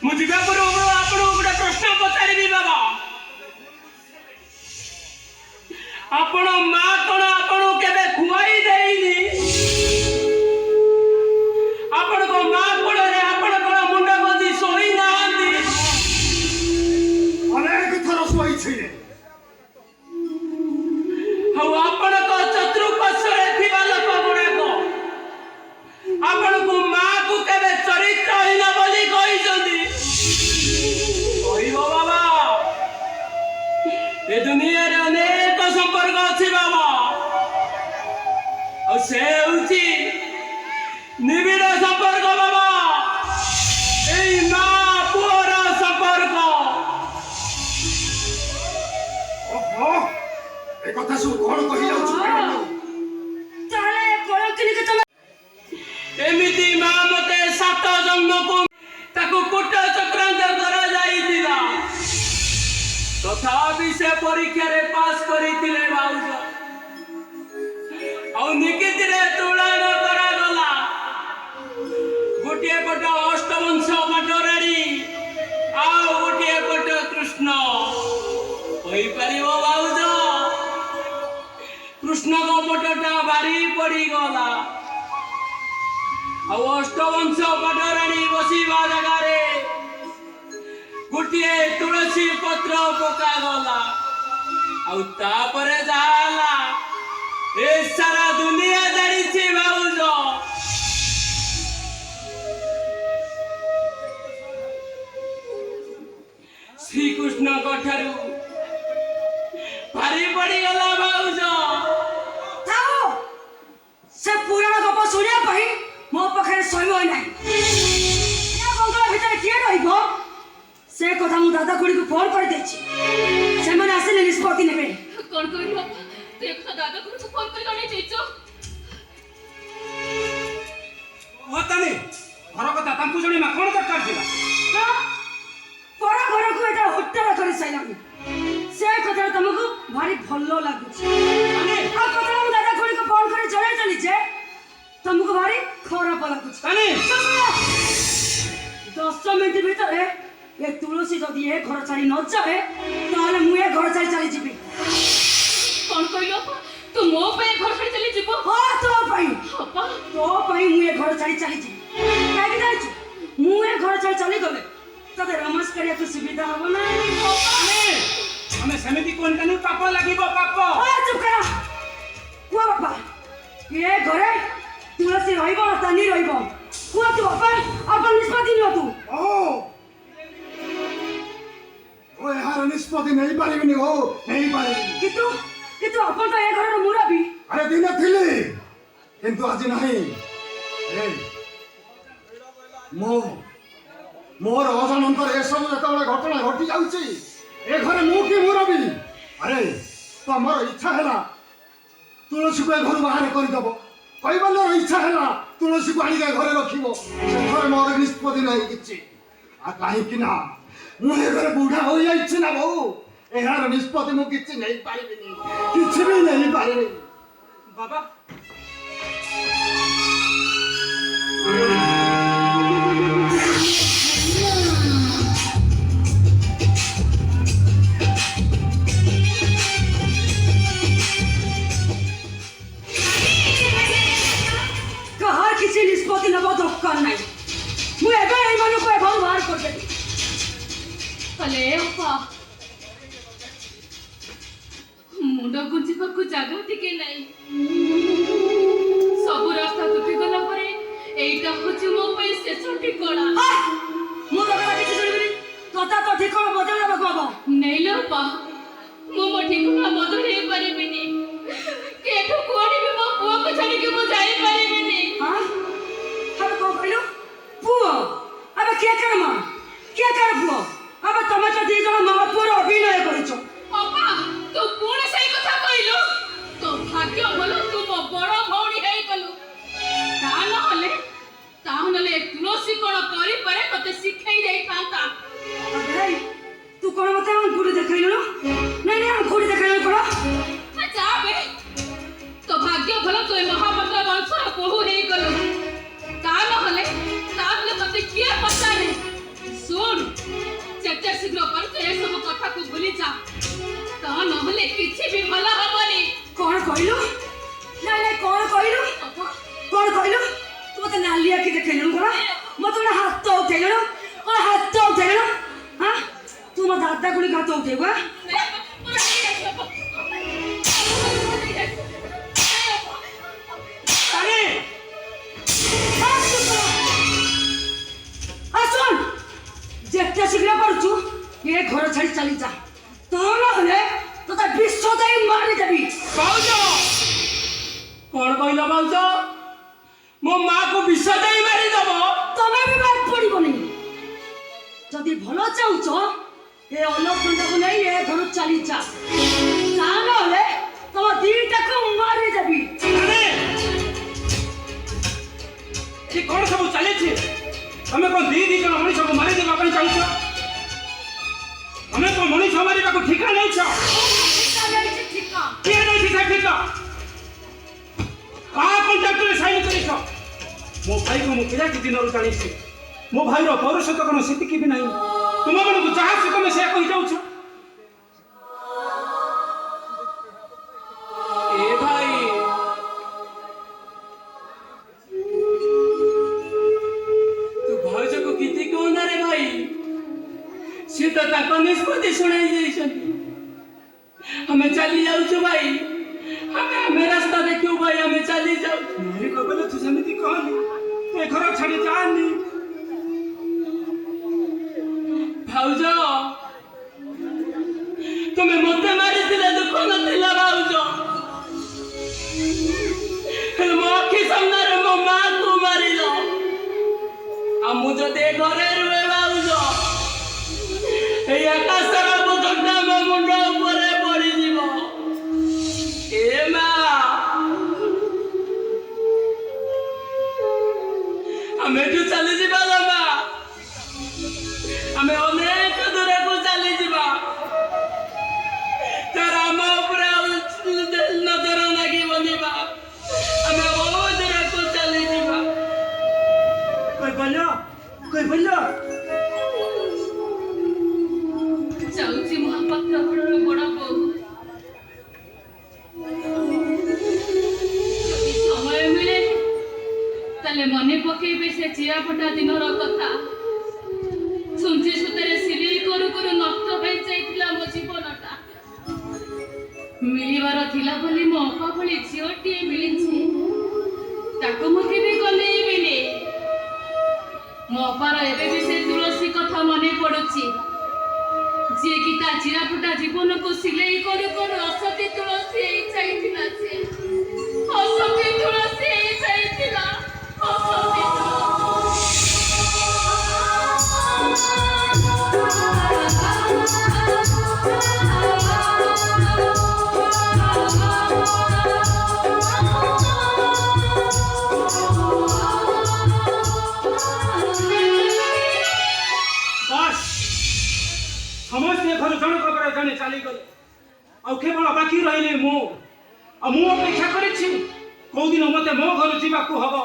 मुझे आपण गोटे प्रश्न पचारि बाबा आपण माँ कौन आपण केबे खुआई देइनी आपण को माँ कोड़े आपण को मुंड बंदी सोई नांदी अनेक थर सोई छी हौ आपण को चतुर्पार्श्वरे थिबा लोक गुडा को आपण को माँ को केबे चरित्रहीन बोली कहि जंदी कहिबो बाबा ए दुनिया रे अनेक संपर्क अछि बाबा और से होछि निबिड़ संपर्क बाबा ए माँ पुअर संपर्क ओहो ए कथा सब कोन कहि जाउ छु ताले कोन किनि के एमिति माँ मते 7 जन्म को ताको कुट चक्रांत करा जाइतिला तथापि से परीक्षा रे पास करितिले बाउज औ निकित रे तुलन करा गला गोटिए पट अष्टवंश मटराणी आ गोटिए पट कृष्ण होई परिबो बाउज कृष्ण को पटटा बारी पड़ी गला आ अष्टवंश मटराणी बसिबा जगह रे गोटिए तुलसी पत्र पका गला आ तापरे जाला ए सारा दुनिया जानी छी बाउज श्री कृष्ण कठारु भारी पड़ी गला बाउज थाओ से पुराण गप सुनिया पई मो पखरे समय नाही या बंगला भीतर के रहिबो से कथा मु दादा गुडी को फोन कर देछि से मन आसे निष्पत्ति नेबे कोन कहिलो तू एक दादा को फोन कर गने चेचो होतानी घर कथा तांकु जणी मा कोन दरकार थिला परा घर को एटा होटल कर सैलानी से कथा तुमको भारी भलो लागु अने आ कथा मु दादा गुडी को फोन करे चले चली छे तुमको भारी खराब लागु अने 10 मिनिट भीतर ये तुलसी जदि ए घर छाड़ी न जाए ताले मु ए घर छाड़ी चली जीबी कोन कहिलो तू मो पे घर छाड़ी चली जीवो हां तो भाई अपा तो भाई मु ए घर छाड़ी चली जीबी काहे जाइछु मु ए घर छाड़ी चली गले तते रमस करिया तो सुविधा हबो ना अने हमें समिति कोन कनु पाप लागिबो पाप हां चुप करा कुआ बाबा ये घरे तुलसी रहिबो ना तानी रहिबो कुआ तू बाबा अपन निष्पत्ति नियो तू ओ ओए हार निष्पत्ति नहीं पारिबिनी हो नहीं पारिबिनी कितु अपन तो ए घर मुराबी अरे दिन थिली किंतु आज नहीं ए मोर अजानंतर ए सब जतबे घटना घटी जाउची ए घरे मु की मुरबी अरे तमर इच्छा हैला तुलसी को घर बाहर कर दबो कइबलो इच्छा हैला तुलसी को आनी घरे रखिबो से घरे मोर निष्पत्ति नहीं किछि आ काहे कि ना मु ए घरे बूढ़ा हो जाइछि ना बहु ए हार निष्पत्ति मु किछि नहीं पारिबिनी किछि भी नहीं पारिबिनी बाबा कहार किसी निष्पत्ति नबो दरकार नाही मु एबे ए मानु को एबो बाहर कर देबी अले अपा मुंड गुंजिबाकू जागा टिके नाही सब रास्ता तुटी गला परे एइटा होची मो पे शेष ठिकाना मु दरकार किसी सुनिबिनी तोता तो ठिकाना बदल देबो बाबा नेले अपा मो ठिकाना बदल हे परिबिनी केठो कोनी भी मो पुआ को छाड़ी के मो जाई परिबिनी हां हम को कहलो पुआ अबे क्या कर पुआ अब तमे तो दी जण मां पुआ अभिनय करिछो अपा तो पुणे सही कथा कहिलो तो भाग्य भलो तू मो बड़ भौणी हेई कलु ता नले तुलसी कोन करी परे तते सिखाई देई थांता अबे तू कोन मते अंगुरी देखैलो नहीं अंगुरी देखैलो कोन जा बे तो भाग्य भलो तो महापात्र वंश कोहू हेई गलो ता नले तते किए पता नहीं शीघ्र पर ए सब कथा को भूली जा तो नहले किछि भी भला हबनी कौन कहलु नहीं नहीं कौन कहलु तू तो नालिया की देखेलु कोला मत बड़ा हाथ तो उठेलु और हाथ तो उठेलु हां तू मत दादा गुली हाथ तो उठेगा अरे सुन जेते शीघ्र पड़छु ये घर छाड़ी चली जा तो नहले तो ता विश्व देई मारी देबी बाउज कौन कहला बाउज मो मां को विष देई मारी दबो तमे भी बात पड़िबनी जदी भलो चाहूचो ए अलखंडा को नहीं ए घर चली जा ता नहले तो दीटा को मारी देबी अरे ये कौन सब चले छे हमें को दी जन मनीष को मारी देबा पई चाहूछ हमें को मनीष मारिबा को ठिका नहीं छ ठिका के नहीं ठिका का कांट्रैक्ट रे साइन करिछ मो भाई को मो पिला के दिन रो जानी छी मो भाई रो पौरुष तो कोनो स्थिति की भी नहीं तुम मन को जहां से तुम से कहि जाउछ ए भाई तू भाई को किति को ना रे भाई से तो ताको निष्पत्ति सुनाई जाइछन हमें चली जाउछ भाई हमें रास्ता देखियो भाई हमें चली जाओ मेरे को बोले तू समिति कहली ए घर छाड़ी जानी भाउज तुम्हें मते मारी दिले दुख नथिला भाउज मो अखी सामने रे मो मां को मारिलो आ मु जदे घरे रुए भाउज ए आकाशर बुझंडा मो मुंड ऊपर पड़ी जीवो ए मां हमें जो चली जीवा मां हमें अनेक दूर को चली जीवा तेरा मां ऊपर नजर लगी बनीबा हमें बहुत दूर को चली जीवा कोई बोलो जाउची महापात्र बड़ बड़ बहु समय मिले ताले मने पकेबे से चिरापटा दिनर कथा सुंजी सुतरे सिली करू करू नष्ट होई जाइतिला मो जीवनटा मिलिबार थिला बोली मो अपा भली झियोटी मिलिछि ताको मो केबे गलेइबिनी मो अपार एबे भी से तुलसी कथा मने पड़ुछि जे कि ता चिरापटा जीवन को सिलाई करू करू असती तुलसी चाहिथिला से असती तुलसी चाहिथिला असती समस्त घर जनक पर जाने चली गले आ केवल बाकी रहिले मु अपेक्षा करिछि को दिन मते मो घर जीवा को हबो